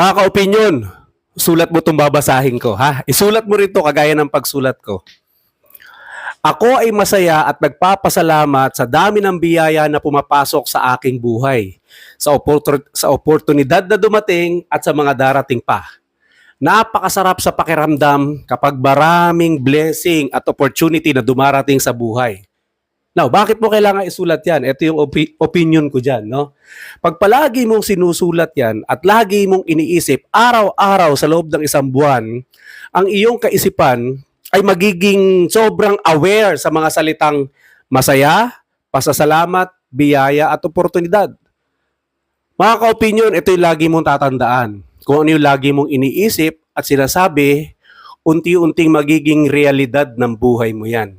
Mga ka-opinyon, sulat mo itong babasahin ko, ha? Isulat mo rito kagaya ng pagsulat ko. Ako ay masaya at nagpapasalamat sa dami ng biyaya na pumapasok sa aking buhay, sa oportunidad na dumating at sa mga darating pa. Napakasarap sa pakiramdam kapag maraming blessing at opportunity na dumarating sa buhay. Now, bakit mo kailangan isulat yan? Ito yung opinion ko dyan, no? Pag palagi mong sinusulat yan at lagi mong iniisip araw-araw sa loob ng isang buwan, ang iyong kaisipan ay magiging sobrang aware sa mga salitang masaya, pasasalamat, biyaya at oportunidad. Mga ka-opinion, ito yung lagi mong tatandaan. Kung ano yung lagi mong iniisip at sinasabi, unti-unting magiging realidad ng buhay mo yan.